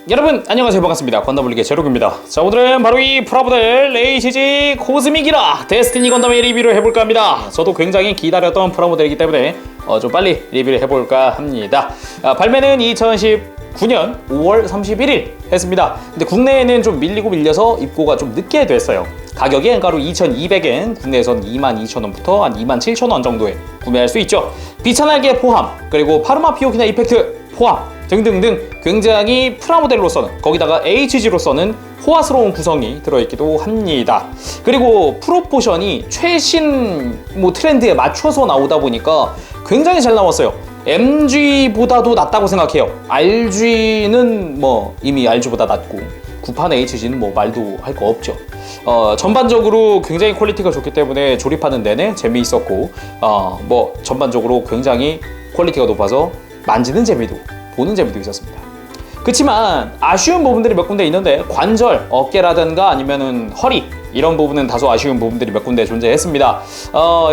여러분 안녕하세요, 반갑습니다. 건담블리의 제로입니다. 자, 오늘은 바로 이 프라모델 HG 코스믹이라 데스티니 건담의 리뷰를 해볼까 합니다. 저도 굉장히 기다렸던 프라모델이기 때문에 좀 빨리 리뷰를 해볼까 합니다. 발매는 2019년 5월 31일 했습니다. 근데 국내에는 좀 밀려서 입고가 좀 늦게 됐어요. 가격이 엔가로 2,200엔, 국내에선 22,000원부터 한 27,000원 정도에 구매할 수 있죠. 비차날개 포함, 그리고 파르마 피오키나 이펙트 포함 등등등 굉장히 프라모델로서는, 거기다가 HG로서는 호화스러운 구성이 들어있기도 합니다. 그리고 프로포션이 최신 트렌드에 맞춰서 나오다 보니까 굉장히 잘 나왔어요. MG보다도 낫다고 생각해요. RG는 이미 RG보다 낫고 구판 HG는 말도 할 거 없죠. 전반적으로 굉장히 퀄리티가 좋기 때문에 조립하는 내내 재미있었고, 전반적으로 굉장히 퀄리티가 높아서 만지는 재미도, 보는 재미도 있었습니다. 그렇지만 아쉬운 부분들이 몇 군데 있는데, 관절, 어깨라든가 아니면은 허리, 이런 부분은 다소 아쉬운 부분들이 몇 군데 존재했습니다.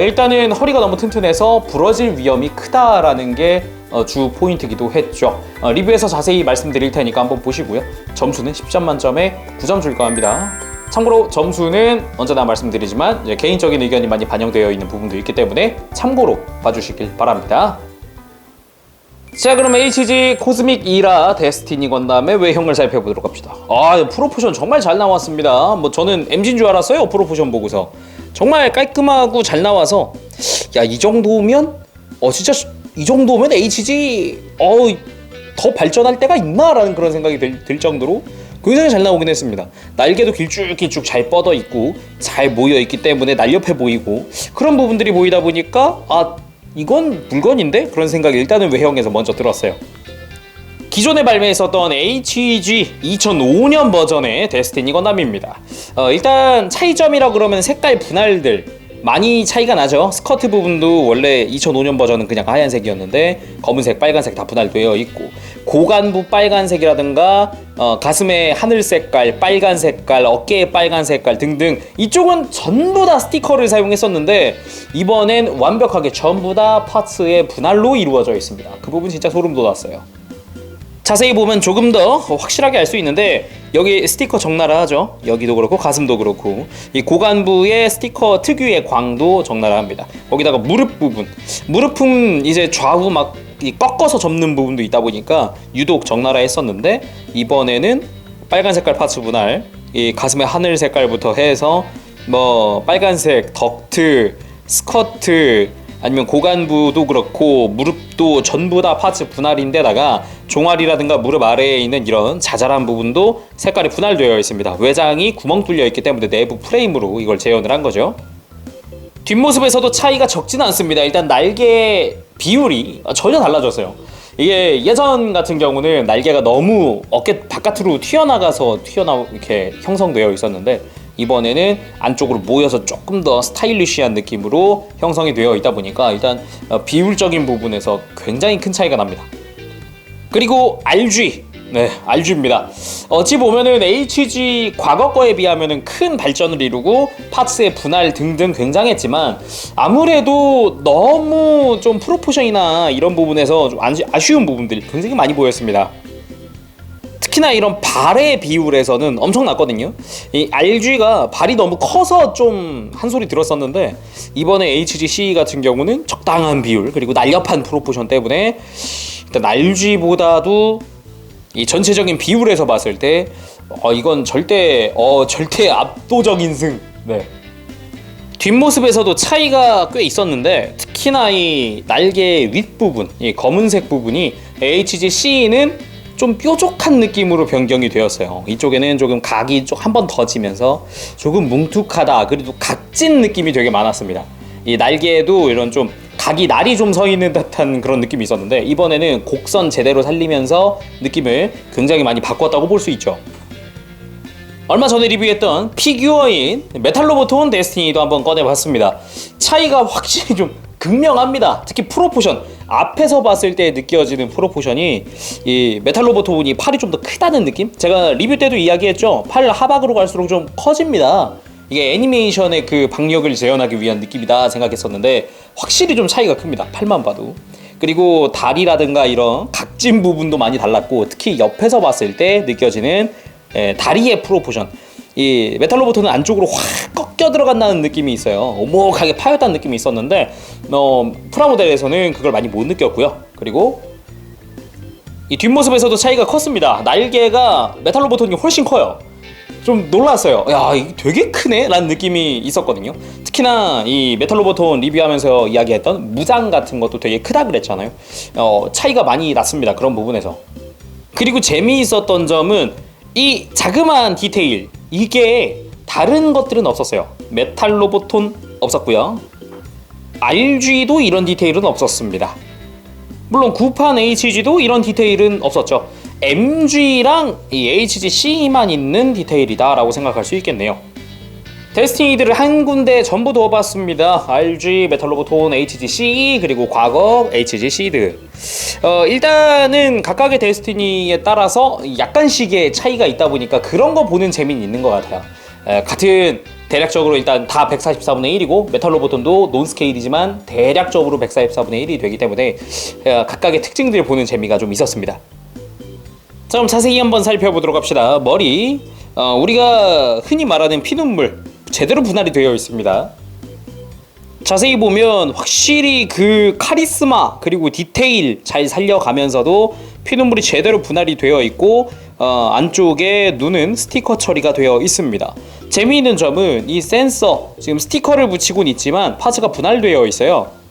일단은 허리가 너무 튼튼해서 부러질 위험이 크다라는 게 주 포인트이기도 했죠. 리뷰에서 자세히 말씀드릴 테니까 한번 보시고요. 점수는 10점 만점에 9점 줄까 합니다. 참고로 점수는 언제나 말씀드리지만 개인적인 의견이 많이 반영되어 있는 부분도 있기 때문에 참고로 봐주시길 바랍니다. 자, 그럼 HG 코스믹 이라 데스티니 건담의 외형을 살펴보도록 합시다. 프로포션 정말 잘 나왔습니다. 저는 MG인 줄 알았어요. 프로포션 보고서 정말 깔끔하고 잘 나와서, 이 정도면 진짜 이 정도면 HG 더 발전할 때가 있나라는 그런 생각이 들 정도로 굉장히 잘 나오긴 했습니다. 날개도 길쭉길쭉 잘 뻗어 있고 잘 모여 있기 때문에 날렵해 보이고, 그런 부분들이 보이다 보니까 이건 물건인데? 그런 생각이 일단은 외형에서 먼저 들었어요. 기존에 발매했었던 HG 2005년 버전의 데스티니 건담입니다. 일단 차이점이라 그러면 색깔 분할들 많이 차이가 나죠. 스커트 부분도 원래 2005년 버전은 그냥 하얀색이었는데 검은색, 빨간색 다 분할되어 있고, 고관부 빨간색이라든가 가슴에 하늘 색깔, 빨간 색깔, 어깨에 빨간 색깔 등등 이쪽은 전부 다 스티커를 사용했었는데, 이번엔 완벽하게 전부 다 파츠의 분할로 이루어져 있습니다. 그 부분 진짜 소름 돋았어요. 자세히 보면 조금 더 확실하게 알 수 있는데, 여기 스티커 적나라하죠. 여기도 그렇고 가슴도 그렇고, 이 고관부의 스티커 특유의 광도 적나라합니다. 거기다가 무릎 부분, 무릎은 이제 좌우 꺾어서 접는 부분도 있다 보니까 유독 적나라했었는데, 이번에는 빨간 색깔 파츠 분할, 이 가슴의 하늘 색깔부터 해서 빨간색 덕트, 스커트, 아니면 고관부도 그렇고 무릎도 전부 다 파츠 분할인데다가 종아리라든가 무릎 아래에 있는 이런 자잘한 부분도 색깔이 분할되어 있습니다. 외장이 구멍 뚫려 있기 때문에 내부 프레임으로 이걸 재현을 한 거죠. 뒷모습에서도 차이가 적지는 않습니다. 일단 날개 비율이 전혀 달라졌어요. 이게 예전 같은 경우는 날개가 너무 어깨 바깥으로 튀어나가서 이렇게 형성되어 있었는데, 이번에는 안쪽으로 모여서 조금 더 스타일리시한 느낌으로 형성이 되어 있다 보니까 일단 비율적인 부분에서 굉장히 큰 차이가 납니다. 그리고 RG, RG입니다. 어찌 보면은 HG 과거 거에 비하면은 큰 발전을 이루고 파츠의 분할 등등 굉장했지만, 아무래도 너무 좀 프로포션이나 이런 부분에서 좀 아쉬운 부분들이 굉장히 많이 보였습니다. 특히나 이런 발의 비율에서는 엄청났거든요. 이 RG가 발이 너무 커서 좀 한 소리 들었었는데, 이번에 HG-CE 같은 경우는 적당한 비율, 그리고 날렵한 프로포션 때문에 일단 RG보다도 이 전체적인 비율에서 봤을 때 이건 절대 압도적인 승. 뒷모습에서도 차이가 꽤 있었는데, 특히나 이 날개 윗부분, 이 검은색 부분이 HG-CE는 좀 뾰족한 느낌으로 변경이 되었어요. 이쪽에는 조금 각이 한 번 더 지면서 조금 뭉툭하다, 그래도 각진 느낌이 되게 많았습니다. 이 날개에도 이런 좀 각이 날이 좀 서 있는 듯한 그런 느낌이 있었는데, 이번에는 곡선 제대로 살리면서 느낌을 굉장히 많이 바꿨다고 볼 수 있죠. 얼마 전에 리뷰했던 피규어인 메탈로보톤 데스티니도 한번 꺼내봤습니다. 차이가 확실히 좀 극명합니다. 특히 프로포션, 앞에서 봤을 때 느껴지는 프로포션이, 이 메탈로보톤이 팔이 좀 더 크다는 느낌? 제가 리뷰 때도 이야기했죠. 팔 하박으로 갈수록 좀 커집니다. 이게 애니메이션의 그 박력을 재현하기 위한 느낌이다 생각했었는데, 확실히 좀 차이가 큽니다. 팔만 봐도. 그리고 다리라든가 이런 각진 각진 부분도 많이 달랐고, 특히 옆에서 봤을 때 느껴지는 다리의 프로포션, 이 메탈로보토는 안쪽으로 확 꺾여 들어간다는 느낌이 있어요. 오목하게 파였다는 느낌이 있었는데 프라모델에서는 그걸 많이 못 느꼈고요. 그리고 이 뒷모습에서도 차이가 컸습니다. 날개가 메탈로보톤이 훨씬 커요. 좀 놀랐어요. 야, 이게 되게 크네? 라는 느낌이 있었거든요. 특히나 이 메탈로보톤 리뷰하면서 이야기했던 무장 같은 것도 되게 크다 그랬잖아요. 차이가 많이 났습니다. 그런 부분에서. 그리고 재미있었던 점은 이 자그마한 디테일, 이게 다른 것들은 없었어요. 메탈로보톤 없었고요. RG도 이런 디테일은 없었습니다. 물론 구판 HG도 이런 디테일은 없었죠. MG랑 이 HGC만 있는 디테일이다 라고 생각할 수 있겠네요. 데스티니들을 한 군데 전부 넣어봤습니다. RG, 메탈로보톤, HGC, 그리고 과거 HG시드. 일단은 각각의 데스티니에 따라서 약간씩의 차이가 있다 보니까 그런 거 보는 재미는 있는 것 같아요. 같은 대략적으로 일단 다 144분의 1이고 메탈로보톤도 논스케일이지만 대략적으로 144분의 1이 되기 때문에 각각의 특징들을 보는 재미가 좀 있었습니다. 자, 그럼 자세히 한번 살펴보도록 합시다. 머리, 우리가 흔히 말하는 피눈물 제대로 분할이 되어 있습니다. 자세히 보면 확실히 그 카리스마 그리고 디테일 잘 살려가면서도 피눈물이 제대로 분할이 되어 있고 안쪽에 눈은 스티커 처리가 되어 있습니다. 재미있는 점은 이 센서, 지금 스티커를 붙이고는 있지만 파츠가 분할되어 있어요.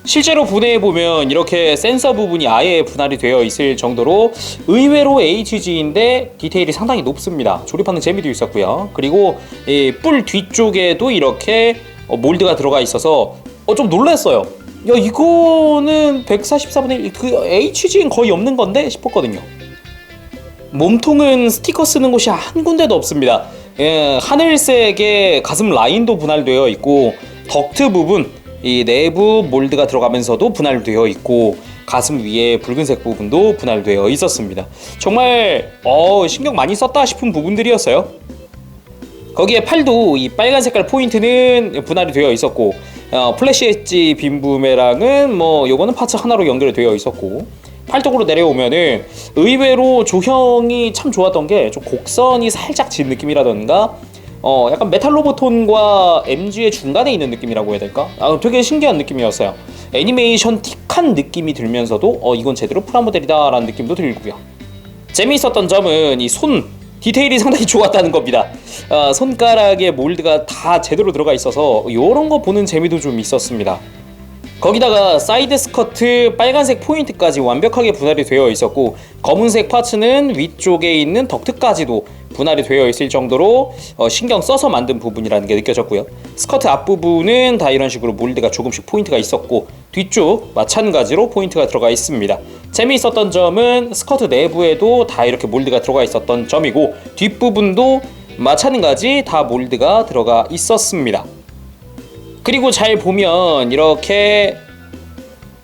실제로 분해해보면 이렇게 센서 부분이 아예 분할이 되어 있을 정도로 의외로 HG인데 디테일이 상당히 높습니다. 조립하는 재미도 있었고요. 그리고 이 뿔 뒤쪽에도 이렇게 몰드가 들어가 있어서 좀 놀랐어요. 야, 이거는 144분의 1, 그 HG는 거의 없는 건데 싶었거든요. 몸통은 스티커 쓰는 곳이 한 군데도 없습니다. 하늘색의 가슴 라인도 분할되어 있고 덕트 부분, 이 내부 몰드가 들어가면서도 분할되어 있고 가슴 위에 붉은색 부분도 분할되어 있었습니다. 정말 신경 많이 썼다 싶은 부분들이었어요. 거기에 팔도 이 빨간 색깔 포인트는 분할이 되어 있었고 플래시 엣지 빔 부메랑은 뭐 요거는 파츠 하나로 연결되어 있었고, 팔뚝으로 내려오면은 의외로 조형이 참 좋았던 게 좀 곡선이 살짝 진 느낌이라던가 약간 메탈로보톤과 MG의 중간에 있는 느낌이라고 해야 될까? 되게 신기한 느낌이었어요. 애니메이션 틱한 느낌이 들면서도 이건 제대로 프라모델이다 라는 느낌도 들고요. 재미있었던 점은 이 손 디테일이 상당히 좋았다는 겁니다. 손가락에 몰드가 다 제대로 들어가 있어서 이런 거 보는 재미도 좀 있었습니다. 거기다가 사이드 스커트 빨간색 포인트까지 완벽하게 분할이 되어 있었고 검은색 파츠는 위쪽에 있는 덕트까지도 분할이 되어 있을 정도로 신경 써서 만든 부분이라는 게 느껴졌고요. 스커트 앞부분은 다 이런 식으로 몰드가 조금씩 포인트가 있었고 뒤쪽 마찬가지로 포인트가 들어가 있습니다. 재미있었던 점은 스커트 내부에도 다 이렇게 몰드가 들어가 있었던 점이고 뒷부분도 마찬가지 다 몰드가 들어가 있었습니다. 그리고 잘 보면 이렇게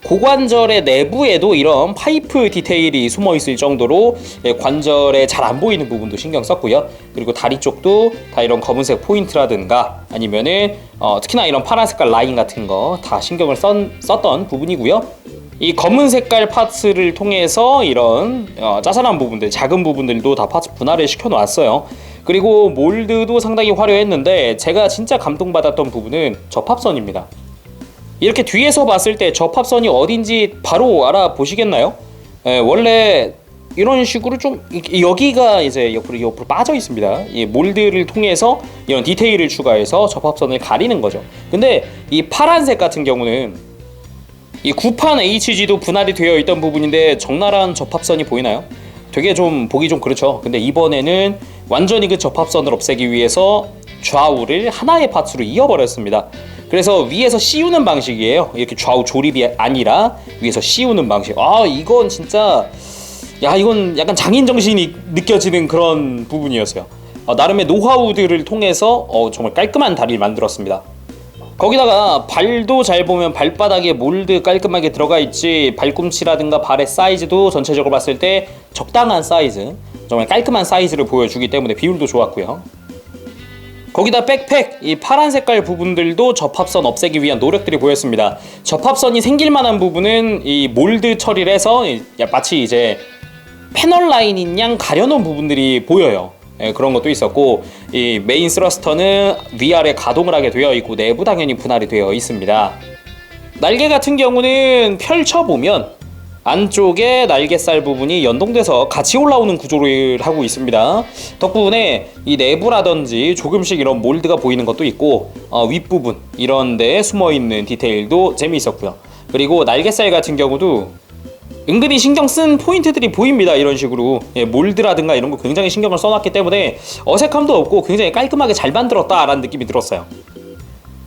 고관절의 내부에도 이런 파이프 디테일이 숨어 있을 정도로 관절에 잘 안 보이는 부분도 신경 썼고요. 그리고 다리 쪽도 다 이런 검은색 포인트라든가 아니면은 특히나 이런 파란 색깔 라인 같은 거 다 신경을 썼던 부분이고요. 이 검은 색깔 파츠를 통해서 이런 짜잘한 부분들, 작은 부분들도 다 파츠 분할을 시켜놨어요. 그리고 몰드도 상당히 화려했는데 제가 진짜 감동받았던 부분은 접합선입니다. 이렇게 뒤에서 봤을 때 접합선이 어딘지 바로 알아보시겠나요? 원래 이런 식으로 좀 여기가 이제 옆으로 빠져 있습니다. 이 몰드를 통해서 이런 디테일을 추가해서 접합선을 가리는 거죠. 근데 이 파란색 같은 경우는 이 구판 HG도 분할이 되어 있던 부분인데 적나라한 접합선이 보이나요? 되게 좀 보기 좀 그렇죠. 근데 이번에는 완전히 그 접합선을 없애기 위해서 좌우를 하나의 파츠로 이어버렸습니다. 그래서 위에서 씌우는 방식이에요. 이렇게 좌우 조립이 아니라 위에서 씌우는 방식. 이건 진짜 이건 약간 장인 정신이 느껴지는 그런 부분이었어요. 나름의 노하우들을 통해서 정말 깔끔한 다리를 만들었습니다. 거기다가 발도 잘 보면 발바닥에 몰드 깔끔하게 들어가 있지, 발꿈치라든가 발의 사이즈도 전체적으로 봤을 때 적당한 사이즈, 정말 깔끔한 사이즈를 보여주기 때문에 비율도 좋았고요. 거기다 백팩, 이 파란 색깔 부분들도 접합선 없애기 위한 노력들이 보였습니다. 접합선이 생길 만한 부분은 이 몰드 처리를 해서 마치 이제 패널 라인인 양 가려놓은 부분들이 보여요. 예, 그런 것도 있었고, 이 메인 스러스터는 위아래 가동을 하게 되어 있고 내부 당연히 분할이 되어 있습니다. 날개 같은 경우는 펼쳐보면 안쪽에 날개살 부분이 연동돼서 같이 올라오는 구조를 하고 있습니다. 덕분에 이 내부라든지 조금씩 이런 몰드가 보이는 것도 있고, 윗부분 이런 데에 숨어있는 디테일도 재미있었고요. 그리고 날개살 같은 경우도 은근히 신경 쓴 포인트들이 보입니다. 이런 식으로 몰드라든가 이런 거 굉장히 신경을 써놨기 때문에 어색함도 없고 굉장히 깔끔하게 잘 만들었다라는 느낌이 들었어요.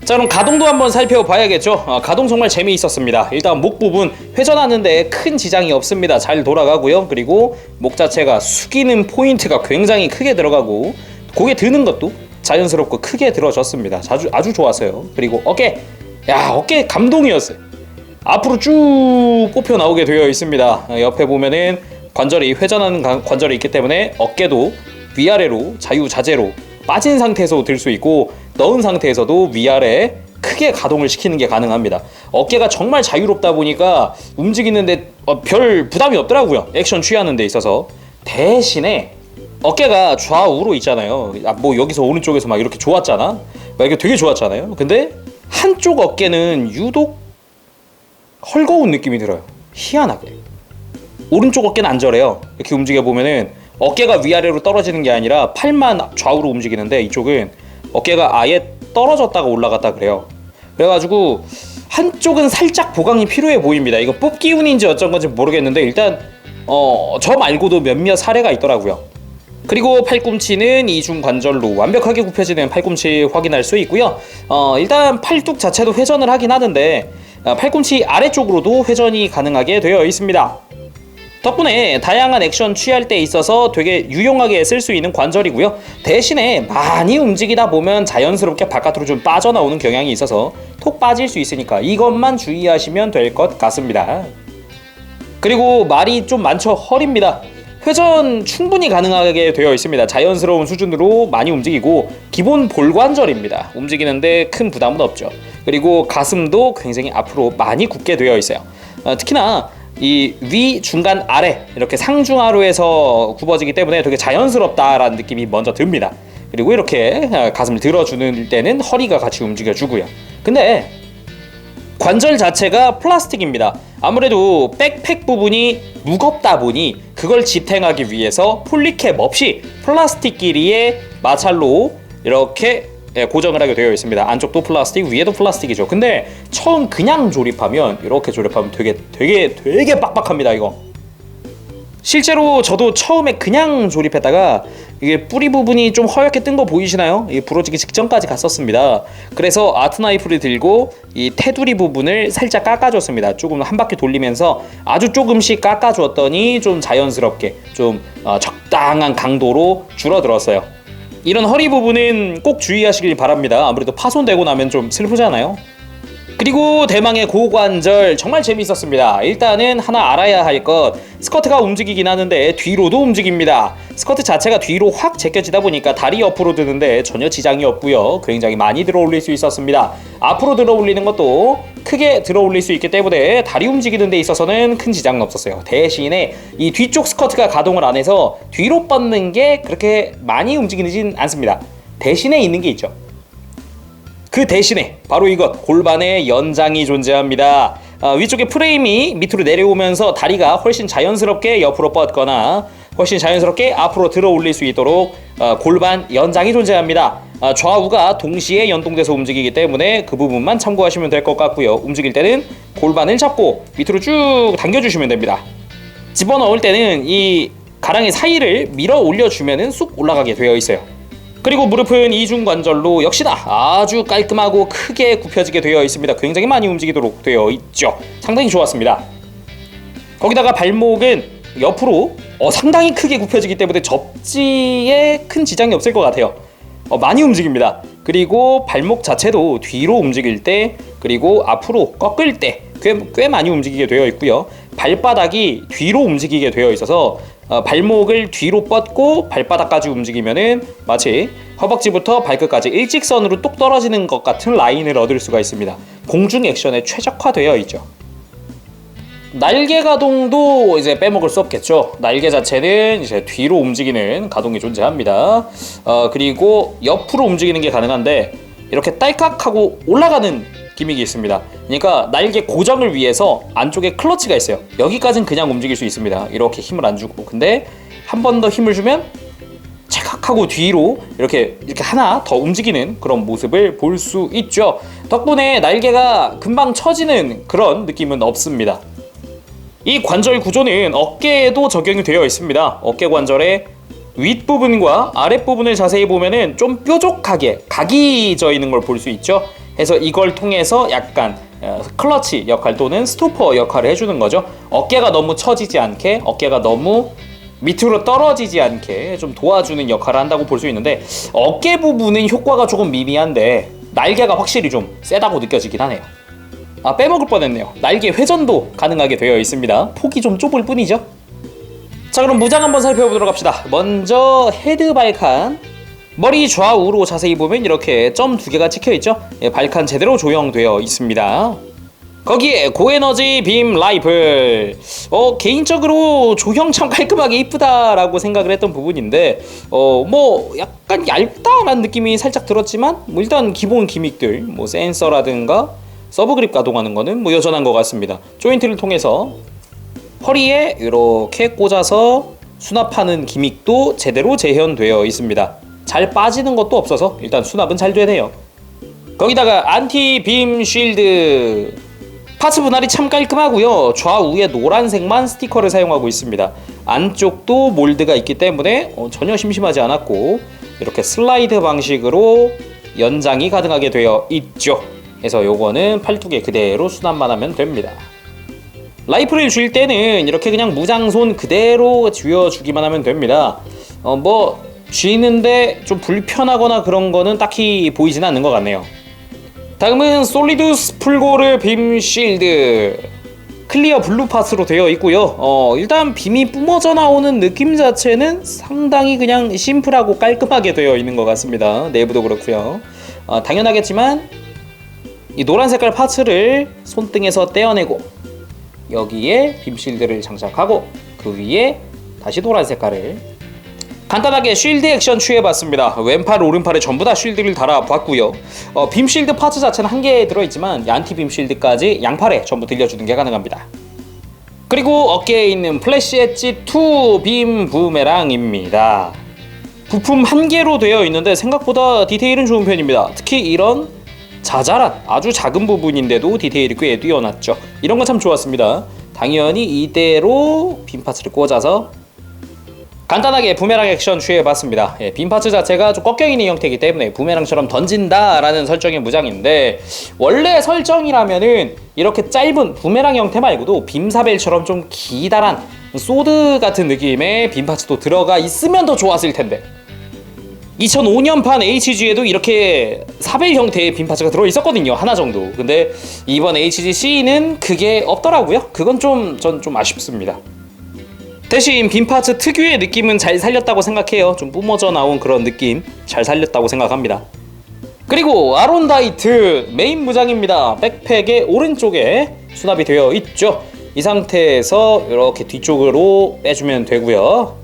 자, 그럼 가동도 한번 살펴봐야겠죠. 가동 정말 재미있었습니다. 일단 목 부분 회전하는데 큰 지장이 없습니다. 잘 돌아가고요. 그리고 목 자체가 숙이는 포인트가 굉장히 크게 들어가고 고개 드는 것도 자연스럽고 크게 들어졌습니다. 아주 좋았어요. 그리고 어깨 감동이었어요. 앞으로 쭉 뽑혀 나오게 되어 있습니다. 옆에 보면은 관절이 회전하는 관절이 있기 때문에 어깨도 위아래로 자유자재로 빠진 상태에서 들 수 있고 넣은 상태에서도 위아래 크게 가동을 시키는 게 가능합니다. 어깨가 정말 자유롭다 보니까 움직이는데 별 부담이 없더라고요. 액션 취하는 데 있어서. 대신에 어깨가 좌우로 있잖아요. 뭐 여기서 오른쪽에서 막 이렇게 좋았잖아. 막 이게 되게 좋았잖아요. 근데 한쪽 어깨는 유독 헐거운 느낌이 들어요. 희한하게. 오른쪽 어깨는 안 저래요. 이렇게 움직여 보면은 어깨가 위아래로 떨어지는 게 아니라 팔만 좌우로 움직이는데 이쪽은 어깨가 아예 떨어졌다가 올라갔다 그래요. 그래가지고 한쪽은 살짝 보강이 필요해 보입니다. 이거 뽑기 운인지 어쩐 건지 모르겠는데 일단 저 말고도 몇몇 사례가 있더라고요. 그리고 팔꿈치는 이중 관절로 완벽하게 굽혀지는 팔꿈치 확인할 수 있고요. 일단 팔뚝 자체도 회전을 하긴 하는데 팔꿈치 아래쪽으로도 회전이 가능하게 되어 있습니다. 덕분에 다양한 액션 취할 때 있어서 되게 유용하게 쓸 수 있는 관절이고요. 대신에 많이 움직이다 보면 자연스럽게 바깥으로 좀 빠져나오는 경향이 있어서 톡 빠질 수 있으니까 이것만 주의하시면 될 것 같습니다. 그리고 말이 좀 많죠. 허리입니다. 회전 충분히 가능하게 되어 있습니다. 자연스러운 수준으로 많이 움직이고 기본 볼관절입니다. 움직이는데 큰 부담은 없죠. 그리고 가슴도 굉장히 앞으로 많이 굳게 되어 있어요. 특히나 이 위, 중간, 아래 이렇게 상중하로 해서 굽어지기 때문에 되게 자연스럽다라는 느낌이 먼저 듭니다. 그리고 이렇게 가슴을 들어주는 때는 허리가 같이 움직여주고요. 근데 관절 자체가 플라스틱입니다. 아무래도 백팩 부분이 무겁다 보니 그걸 지탱하기 위해서 폴리캡 없이 플라스틱 길이의 마찰로 이렇게 고정을 하게 되어 있습니다. 안쪽도 플라스틱, 위에도 플라스틱이죠. 근데 처음 그냥 조립하면 이렇게 조립하면 되게 빡빡합니다. 이거 실제로 저도 처음에 그냥 조립했다가 이게 뿌리 부분이 좀 허옇게 뜬 거 보이시나요? 이게 부러지기 직전까지 갔었습니다. 그래서 아트 나이프를 들고 이 테두리 부분을 살짝 깎아줬습니다. 조금 한 바퀴 돌리면서 아주 조금씩 깎아주었더니 좀 자연스럽게 좀 적당한 강도로 줄어들었어요. 이런 허리 부분은 꼭 주의하시길 바랍니다. 아무래도 파손되고 나면 좀 슬프잖아요. 그리고 대망의 고관절 정말 재미있었습니다. 일단은 하나 알아야 할 것, 스커트가 움직이긴 하는데 뒤로도 움직입니다. 스커트 자체가 뒤로 확 제껴지다 보니까 다리 옆으로 드는데 전혀 지장이 없고요. 굉장히 많이 들어 올릴 수 있었습니다. 앞으로 들어 올리는 것도 크게 들어 올릴 수 있기 때문에 다리 움직이는 데 있어서는 큰 지장은 없었어요. 대신에 이 뒤쪽 스커트가 가동을 안 해서 뒤로 뻗는 게 그렇게 많이 움직이진 않습니다. 대신에 있는 게 있죠. 그 대신에 바로 이것, 골반의 연장이 존재합니다. 위쪽에 프레임이 밑으로 내려오면서 다리가 훨씬 자연스럽게 옆으로 뻗거나 훨씬 자연스럽게 앞으로 들어 올릴 수 있도록 골반 연장이 존재합니다. 좌우가 동시에 연동돼서 움직이기 때문에 그 부분만 참고하시면 될 것 같고요. 움직일 때는 골반을 잡고 밑으로 쭉 당겨주시면 됩니다. 집어넣을 때는 이 가랑이 사이를 밀어 올려주면 쑥 올라가게 되어 있어요. 그리고 무릎은 이중관절로 역시나 아주 깔끔하고 크게 굽혀지게 되어 있습니다. 굉장히 많이 움직이도록 되어 있죠. 상당히 좋았습니다. 거기다가 발목은 옆으로 상당히 크게 굽혀지기 때문에 접지에 큰 지장이 없을 것 같아요. 많이 움직입니다. 그리고 발목 자체도 뒤로 움직일 때 그리고 앞으로 꺾을 때 꽤 많이 움직이게 되어 있고요. 발바닥이 뒤로 움직이게 되어 있어서 발목을 뒤로 뻗고 발바닥까지 움직이면은 마치 허벅지부터 발끝까지 일직선으로 똑 떨어지는 것 같은 라인을 얻을 수가 있습니다. 공중 액션에 최적화되어 있죠. 날개 가동도 이제 빼먹을 수 없겠죠. 날개 자체는 이제 뒤로 움직이는 가동이 존재합니다. 그리고 옆으로 움직이는 게 가능한데 이렇게 딸깍하고 올라가는 기믹이 있습니다. 그러니까 날개 고정을 위해서 안쪽에 클러치가 있어요. 여기까지는 그냥 움직일 수 있습니다. 이렇게 힘을 안 주고. 근데 한 번 더 힘을 주면 찰칵하고 뒤로 이렇게 하나 더 움직이는 그런 모습을 볼 수 있죠. 덕분에 날개가 금방 처지는 그런 느낌은 없습니다. 이 관절 구조는 어깨에도 적용이 되어 있습니다. 어깨 관절의 윗부분과 아랫부분을 자세히 보면은 좀 뾰족하게 각이 져 있는 걸 볼 수 있죠. 그래서 이걸 통해서 약간 클러치 역할 또는 스토퍼 역할을 해주는 거죠. 어깨가 너무 처지지 않게, 어깨가 너무 밑으로 떨어지지 않게 좀 도와주는 역할을 한다고 볼 수 있는데, 어깨 부분은 효과가 조금 미미한데 날개가 확실히 좀 세다고 느껴지긴 하네요. 빼먹을 뻔했네요. 날개 회전도 가능하게 되어 있습니다. 폭이 좀 좁을 뿐이죠. 자, 그럼 무장 한번 살펴보도록 합시다. 먼저 헤드 발칸, 머리 좌우로 자세히 보면 이렇게 점 2개가 찍혀있죠. 발칸 제대로 조형되어 있습니다. 거기에 고에너지 빔 라이플, 개인적으로 조형 참 깔끔하게 이쁘다라고 생각을 했던 부분인데 뭐 약간 얇다라는 느낌이 살짝 들었지만 일단 기본 기믹들, 센서라든가 서브그립 가동하는 거는 여전한 것 같습니다. 조인트를 통해서 허리에 이렇게 꽂아서 수납하는 기믹도 제대로 재현되어 있습니다. 잘 빠지는 것도 없어서 일단 수납은 잘 되네요. 거기다가 안티 빔 쉴드, 파츠 분할이 참 깔끔하고요. 좌우에 노란색만 스티커를 사용하고 있습니다. 안쪽도 몰드가 있기 때문에 전혀 심심하지 않았고, 이렇게 슬라이드 방식으로 연장이 가능하게 되어 있죠. 그래서 요거는 팔뚝에 그대로 수납만 하면 됩니다. 라이플을 쥘 때는 이렇게 그냥 무장손 그대로 쥐어주기만 하면 됩니다. 쥐는데 좀 불편하거나 그런 거는 딱히 보이진 않는 것 같네요. 다음은 솔리두스 풀고르 빔 쉴드, 클리어 블루 팟으로 되어 있고요. 일단 빔이 뿜어져 나오는 느낌 자체는 상당히 그냥 심플하고 깔끔하게 되어 있는 것 같습니다. 내부도 그렇고요. 당연하겠지만 이 노란 색깔 파츠를 손등에서 떼어내고 여기에 빔 쉴드를 장착하고 그 위에 다시 노란 색깔을, 간단하게 쉴드 액션 취해봤습니다. 왼팔 오른팔에 전부 다 쉴드를 달아봤고요. 빔 쉴드 파츠 자체는 한 개 들어있지만 안티 빔 쉴드까지 양팔에 전부 들려주는 게 가능합니다. 그리고 어깨에 있는 플래시 엣지 2 빔 부메랑입니다. 부품 한 개로 되어 있는데 생각보다 디테일은 좋은 편입니다. 특히 이런 자잘한 아주 작은 부분인데도 디테일이 꽤 뛰어났죠. 이런 건 참 좋았습니다. 당연히 이대로 빔 파츠를 꽂아서 간단하게 부메랑 액션 취해봤습니다. 빔 파츠 자체가 좀 꺾여있는 형태이기 때문에 부메랑처럼 던진다라는 설정의 무장인데, 원래 설정이라면은 이렇게 짧은 부메랑 형태 말고도 빔사벨처럼 좀 기다란 소드 같은 느낌의 빔 파츠도 들어가 있으면 더 좋았을 텐데, 2005년판 HG에도 이렇게 사벨 형태의 빔 파츠가 들어있었거든요. 하나 정도. 근데 이번 HGC는 그게 없더라고요. 그건 전 좀 아쉽습니다. 대신 빔 파츠 특유의 느낌은 잘 살렸다고 생각해요. 좀 뿜어져 나온 그런 느낌 잘 살렸다고 생각합니다. 그리고 아론다이트 메인 무장입니다. 백팩의 오른쪽에 수납이 되어 있죠. 이 상태에서 이렇게 뒤쪽으로 빼주면 되고요.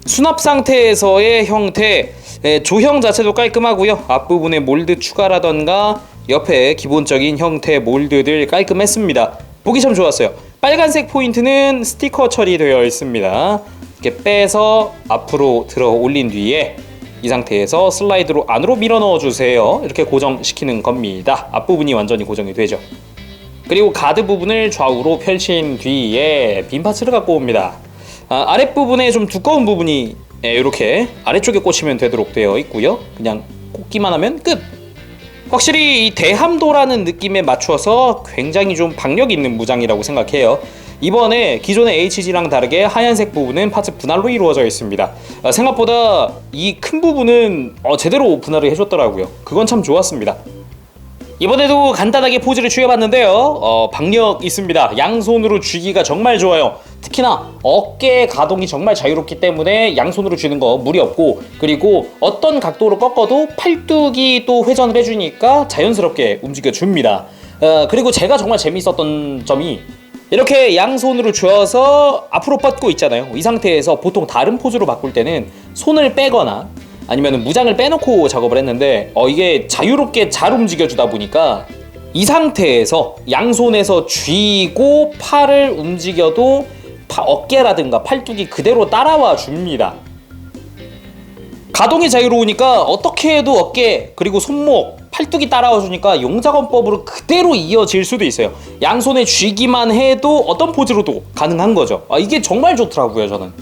수납 상태에서의 형태, 조형 자체도 깔끔하고요. 앞부분에 몰드 추가라던가 옆에 기본적인 형태 몰드들 깔끔했습니다. 보기 참 좋았어요. 빨간색 포인트는 스티커 처리되어 있습니다. 이렇게 빼서 앞으로 들어 올린 뒤에 이 상태에서 슬라이드로 안으로 밀어 넣어주세요. 이렇게 고정시키는 겁니다. 앞부분이 완전히 고정이 되죠. 그리고 가드 부분을 좌우로 펼친 뒤에 빔 파츠를 갖고 옵니다. 아랫부분에 좀 두꺼운 부분이 이렇게 아래쪽에 꽂히면 되도록 되어 있고요. 그냥 꽂기만 하면 끝! 확실히 이 대함도라는 느낌에 맞춰서 굉장히 좀 박력 있는 무장이라고 생각해요. 이번에 기존의 HG랑 다르게 하얀색 부분은 파츠 분할로 이루어져 있습니다. 생각보다 이 큰 부분은 제대로 분할을 해줬더라고요. 그건 참 좋았습니다. 이번에도 간단하게 포즈를 취해봤는데요. 박력 있습니다. 양손으로 쥐기가 정말 좋아요. 특히나 어깨 가동이 정말 자유롭기 때문에 양손으로 쥐는 거 무리 없고, 그리고 어떤 각도로 꺾어도 팔뚝이 또 회전을 해주니까 자연스럽게 움직여줍니다. 그리고 제가 정말 재밌었던 점이 이렇게 양손으로 쥐어서 앞으로 뻗고 있잖아요. 이 상태에서 보통 다른 포즈로 바꿀 때는 손을 빼거나 아니면 무장을 빼놓고 작업을 했는데 이게 자유롭게 잘 움직여주다 보니까 이 상태에서 양손에서 쥐고 팔을 움직여도 어깨라든가 팔뚝이 그대로 따라와 줍니다. 가동이 자유로우니까 어떻게 해도 어깨 그리고 손목 팔뚝이 따라와 주니까 용작원법으로 그대로 이어질 수도 있어요. 양손에 쥐기만 해도 어떤 포즈로도 가능한 거죠. 이게 정말 좋더라고요, 저는.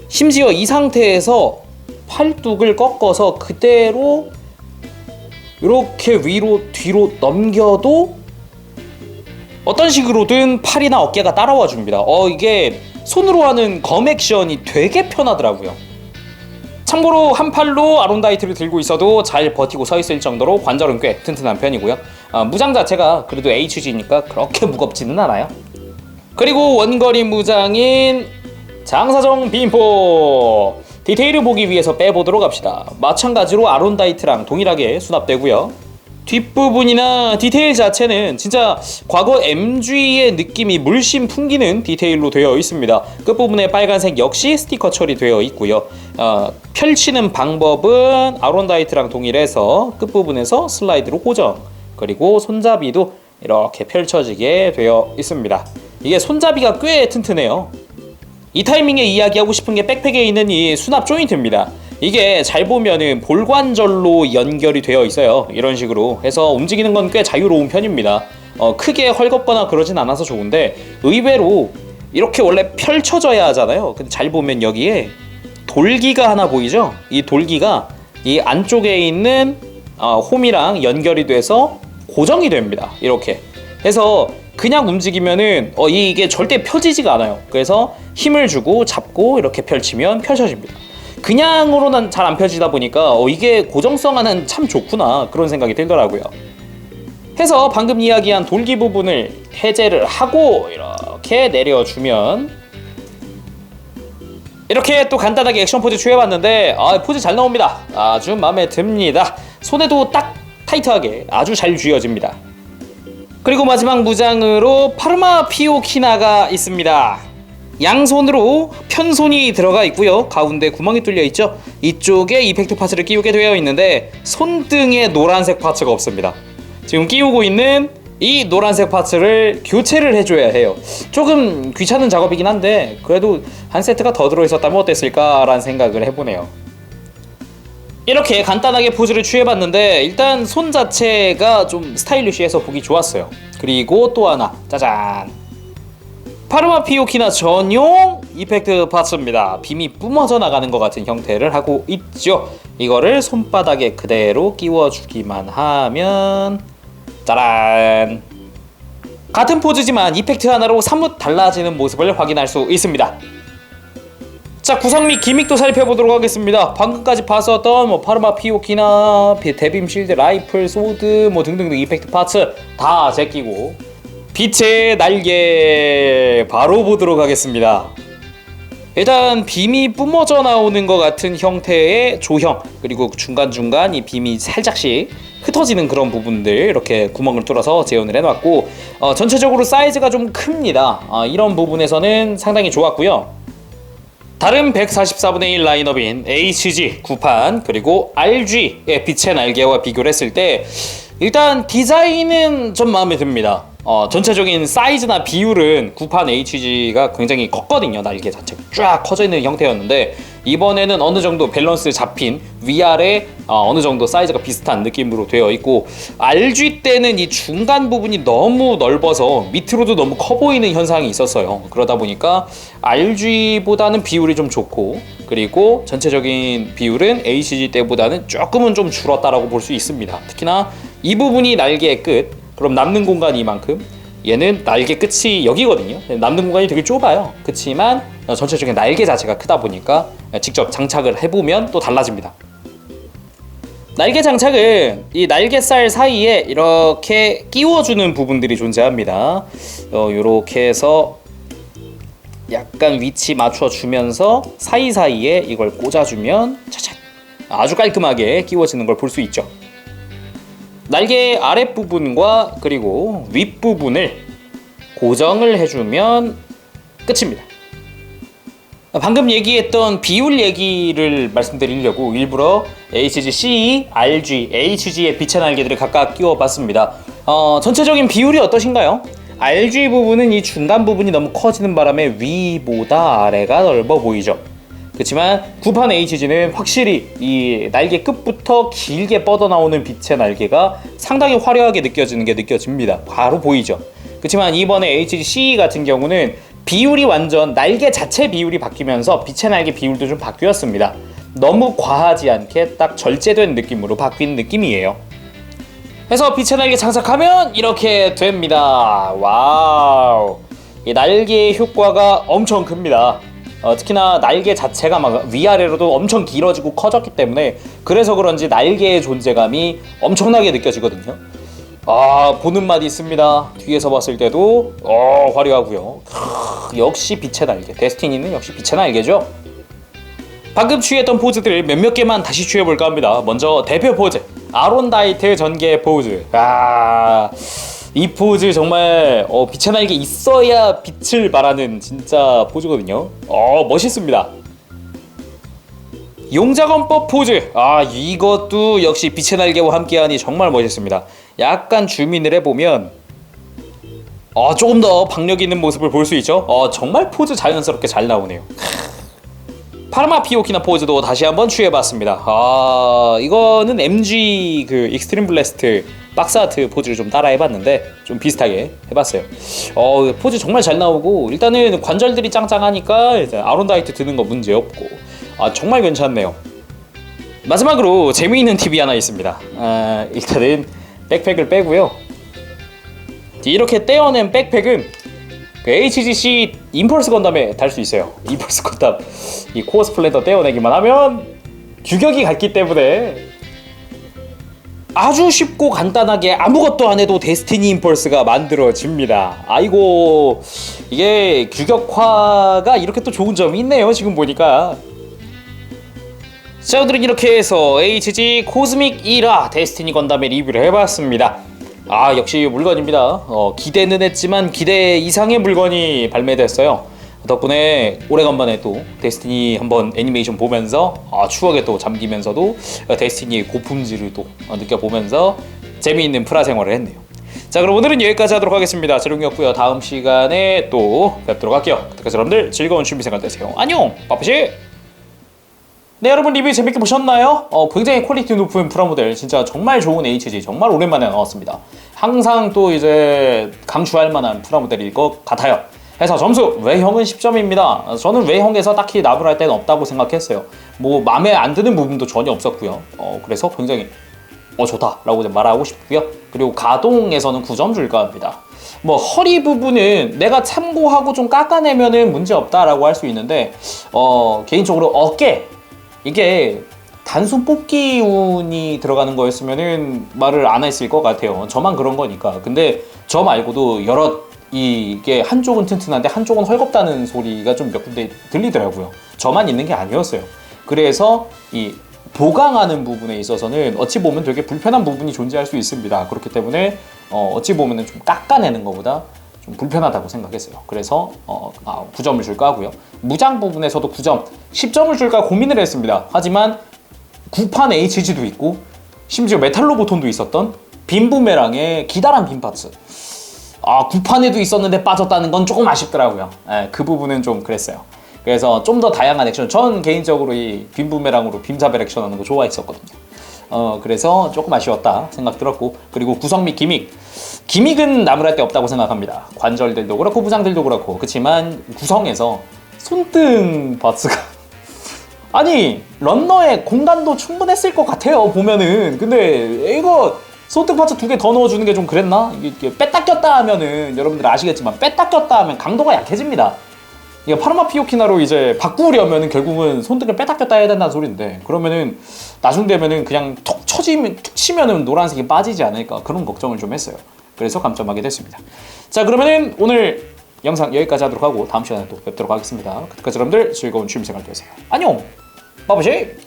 심지어 이 상태에서 팔뚝을 꺾어서 그대로 이렇게 위로 뒤로 넘겨도 어떤 식으로든 팔이나 어깨가 따라와 줍니다. 이게 손으로 하는 검 액션이 되게 편하더라고요. 참고로 한 팔로 아론다이트를 들고 있어도 잘 버티고 서 있을 정도로 관절은 꽤 튼튼한 편이고요. 무장 자체가 그래도 HG니까 그렇게 무겁지는 않아요. 그리고 원거리 무장인 장사정 빔포, 디테일을 보기 위해서 빼보도록 합시다. 마찬가지로 아론다이트랑 동일하게 수납되고요. 뒷부분이나 디테일 자체는 진짜 과거 MG의 느낌이 물씬 풍기는 디테일로 되어 있습니다. 끝부분에 빨간색 역시 스티커 처리되어 있고요. 펼치는 방법은 아론다이트랑 동일해서 끝부분에서 슬라이드로 고정, 그리고 손잡이도 이렇게 펼쳐지게 되어 있습니다. 이게 손잡이가 꽤 튼튼해요. 이 타이밍에 이야기하고 싶은 게 백팩에 있는 이 수납 조인트입니다. 이게 잘 보면은 볼관절로 연결이 되어 있어요. 이런 식으로 해서 움직이는 건 꽤 자유로운 편입니다. 크게 헐겁거나 그러진 않아서 좋은데, 의외로 이렇게 원래 펼쳐져야 하잖아요. 근데 잘 보면 여기에 돌기가 하나 보이죠? 이 돌기가 이 안쪽에 있는 홈이랑 연결이 돼서 고정이 됩니다. 이렇게 해서 그냥 움직이면은 이게 절대 펴지지가 않아요. 그래서 힘을 주고 잡고 이렇게 펼치면 펼쳐집니다. 그냥으로는 잘 안 펴지다 보니까 이게 고정성화는 참 좋구나 그런 생각이 들더라고요. 해서 방금 이야기한 돌기 부분을 해제를 하고 이렇게 내려주면 이렇게 또 간단하게 액션 포즈 취해봤는데 포즈 잘 나옵니다. 아주 마음에 듭니다. 손에도 딱 타이트하게 아주 잘 쥐어집니다. 그리고 마지막 무장으로 파르마 피오키나가 있습니다. 양손으로 편손이 들어가 있고요. 가운데 구멍이 뚫려 있죠. 이쪽에 이펙트 파츠를 끼우게 되어 있는데 손등에 노란색 파츠가 없습니다. 지금 끼우고 있는 이 노란색 파츠를 교체를 해줘야 해요. 조금 귀찮은 작업이긴 한데 그래도 한 세트가 더 들어있었다면 어땠을까라는 생각을 해보네요. 이렇게 간단하게 포즈를 취해봤는데 일단 손 자체가 좀 스타일리시해서 보기 좋았어요. 그리고 또 하나, 짜잔! 파르마 피오키나 전용 이펙트 파츠입니다. 빔이 뿜어져 나가는 것 같은 형태를 하고 있죠. 이거를 손바닥에 그대로 끼워주기만 하면 짜란! 같은 포즈지만 이펙트 하나로 사뭇 달라지는 모습을 확인할 수 있습니다. 자, 구성 및 기믹도 살펴보도록 하겠습니다. 방금까지 봤었던 파르마 피오키나, 데빔 실드, 라이플, 소드 등등등 이펙트 파츠 다 제끼고 빛의 날개 바로 보도록 하겠습니다. 일단 빔이 뿜어져 나오는 것 같은 형태의 조형, 그리고 중간중간 이 빔이 살짝씩 흩어지는 그런 부분들 이렇게 구멍을 뚫어서 재현을 해놨고, 전체적으로 사이즈가 좀 큽니다. 이런 부분에서는 상당히 좋았고요. 다른 144분의 1 라인업인 HG, 구판, 그리고 RG의 빛의 날개와 비교를 했을 때 일단 디자인은 좀 마음에 듭니다. 전체적인 사이즈나 비율은 구판 HG가 굉장히 컸거든요. 날개 자체가 쫙 커져 있는 형태였는데 이번에는 어느 정도 밸런스 잡힌 위아래 어느 정도 사이즈가 비슷한 느낌으로 되어 있고, RG 때는 이 중간 부분이 너무 넓어서 밑으로도 너무 커 보이는 현상이 있었어요. 그러다 보니까 RG보다는 비율이 좀 좋고, 그리고 전체적인 비율은 HG 때보다는 조금은 좀 줄었다라고 볼 수 있습니다. 특히나 이 부분이 날개의 끝, 그럼 남는 공간이 이만큼, 얘는 날개 끝이 여기거든요. 남는 공간이 되게 좁아요. 그렇지만 전체적인 날개 자체가 크다 보니까 직접 장착을 해보면 또 달라집니다. 날개 장착은 이 날개살 사이에 이렇게 끼워주는 부분들이 존재합니다. 요렇게 해서 약간 위치 맞춰주면서 사이사이에 이걸 꽂아주면 차차 아주 깔끔하게 끼워지는 걸 볼 수 있죠. 날개 아랫부분과 그리고 윗부분을 고정을 해주면 끝입니다. 방금 얘기했던 비율 얘기를 말씀드리려고 일부러 HG CE, RG, HG의 빛의 날개들을 각각 끼워봤습니다. 전체적인 비율이 어떠신가요? RG 부분은 이 중간 부분이 너무 커지는 바람에 위보다 아래가 넓어 보이죠. 그렇지만 구판 HG는 확실히 이 날개 끝부터 길게 뻗어나오는 빛의 날개가 상당히 화려하게 느껴지는 게 느껴집니다. 바로 보이죠. 그렇지만 이번에 HG CE 같은 경우는 비율이 완전 날개 자체 비율이 바뀌면서 빛의 날개 비율도 좀 바뀌었습니다. 너무 과하지 않게 딱 절제된 느낌으로 바뀐 느낌이에요. 그래서 빛의 날개 장착하면 이렇게 됩니다. 와우, 이 날개의 효과가 엄청 큽니다. 특히나 날개 자체가 막 위아래로도 엄청 길어지고 커졌기 때문에 그래서 그런지 날개의 존재감이 엄청나게 느껴지거든요. 보는 맛이 있습니다. 뒤에서 봤을 때도 화려하고요. 역시 빛의 날개. 데스티니는 역시 빛의 날개죠. 방금 취했던 포즈들 몇몇 개만 다시 취해볼까 합니다. 먼저 대표 포즈, 아론다이트 전개 포즈. 이 포즈 정말 빛의 날개 있어야 빛을 발하는 진짜 포즈거든요. 멋있습니다. 용자건법 포즈. 이것도 역시 빛의 날개와 함께하니 정말 멋있습니다. 약간 줌인을 해보면 조금 더 박력 있는 모습을 볼 수 있죠. 정말 포즈 자연스럽게 잘 나오네요. 파르마 피오키나 포즈도 다시 한번 취해봤습니다. 이거는 MG 그 익스트림 블래스트 박스 아트 포즈를 좀 따라해봤는데 좀 비슷하게 해봤어요. 포즈 정말 잘 나오고 일단은 관절들이 짱짱하니까 이제 아론다이트 드는 거 문제 없고 정말 괜찮네요. 마지막으로 재미있는 팁이 하나 있습니다. 일단은 백팩을 빼고요. 이렇게 떼어낸 백팩은 그 HGC 임펄스 건담에 달 수 있어요. 임펄스 건담 이 코어 스플렌더 떼어내기만 하면 규격이 같기 때문에 아주 쉽고 간단하게 아무것도 안 해도 데스티니 임펄스가 만들어집니다. 아이고, 이게 규격화가 이렇게 또 좋은 점이 있네요. 지금 보니까. 자, 오늘은 이렇게 해서 HG 코스믹 이라 데스티니 건담의 리뷰를 해봤습니다. 역시 물건입니다. 기대는 했지만 기대 이상의 물건이 발매됐어요. 덕분에 오래간만에 또 데스티니 한번 애니메이션 보면서 추억에 또 잠기면서도 데스티니의 고품질을 또 느껴보면서 재미있는 프라 생활을 했네요. 자, 그럼 오늘은 여기까지 하도록 하겠습니다. 재룡이었고요. 다음 시간에 또 뵙도록 할게요. 그때까지 여러분들 즐거운 취미생활 되세요. 안녕! 빠빠시! 네, 여러분 리뷰 재밌게 보셨나요? 굉장히 퀄리티 높은 프라모델, 진짜 정말 좋은 HG 정말 오랜만에 나왔습니다. 항상 또 이제 강추할 만한 프라모델일 것 같아요. 해서 점수 외형은 10점입니다. 저는 외형에서 딱히 나불할 데는 없다고 생각했어요. 뭐 마음에 안 드는 부분도 전혀 없었고요. 그래서 굉장히 좋다라고 말하고 싶고요. 그리고 가동에서는 9점 줄까 합니다. 뭐 허리 부분은 내가 참고하고 좀 깎아내면은 문제 없다라고 할 수 있는데 개인적으로 어깨, 이게 단순 뽑기 운이 들어가는 거였으면은 말을 안 했을 것 같아요. 저만 그런 거니까. 근데 저 말고도 여러 이게 한쪽은 튼튼한데 한쪽은 헐겁다는 소리가 좀 몇 군데 들리더라고요. 저만 있는 게 아니었어요. 그래서 이 보강하는 부분에 있어서는 어찌 보면 되게 불편한 부분이 존재할 수 있습니다. 그렇기 때문에 어찌 보면은 좀 깎아내는 것보다 좀 불편하다고 생각했어요. 그래서 9점을 줄까 하고요. 무장 부분에서도 9점, 10점을 줄까 고민을 했습니다. 하지만 구판 HG도 있고 심지어 메탈로보톤도 있었던 빔부메랑의 기다란 빔 파츠, 구판에도 있었는데 빠졌다는 건 조금 아쉽더라고요. 그 부분은 좀 그랬어요. 그래서 좀 더 다양한 액션, 전 개인적으로 이 빔부메랑으로 빔사벨 액션 하는 거 좋아했었거든요. 그래서 조금 아쉬웠다 생각 들었고, 그리고 구성 및 기믹은 나무랄 데 없다고 생각합니다. 관절들도 그렇고 부장들도 그렇고. 그렇지만 구성에서 손등 파츠가 아니 런너의 공간도 충분했을 것 같아요 보면은. 근데 이거 손등 파츠 2개 더 넣어주는 게 좀 그랬나? 이게 뺐다 꼈다 하면은 여러분들 아시겠지만 뺐다 꼈다 하면 강도가 약해집니다. 이게 파르마 피오키나로 이제 바꾸려면은 결국은 손등을 빼다 꼈다 해야 된다는 소리인데, 그러면은 나중 되면은 그냥 톡 치면은 노란색이 빠지지 않을까, 그런 걱정을 좀 했어요. 그래서 감점하게 됐습니다. 자, 그러면은 오늘 영상 여기까지 하도록 하고 다음 시간에 또 뵙도록 하겠습니다. 그때까지 여러분들 즐거운 취미생활 되세요. 안녕! 바보시!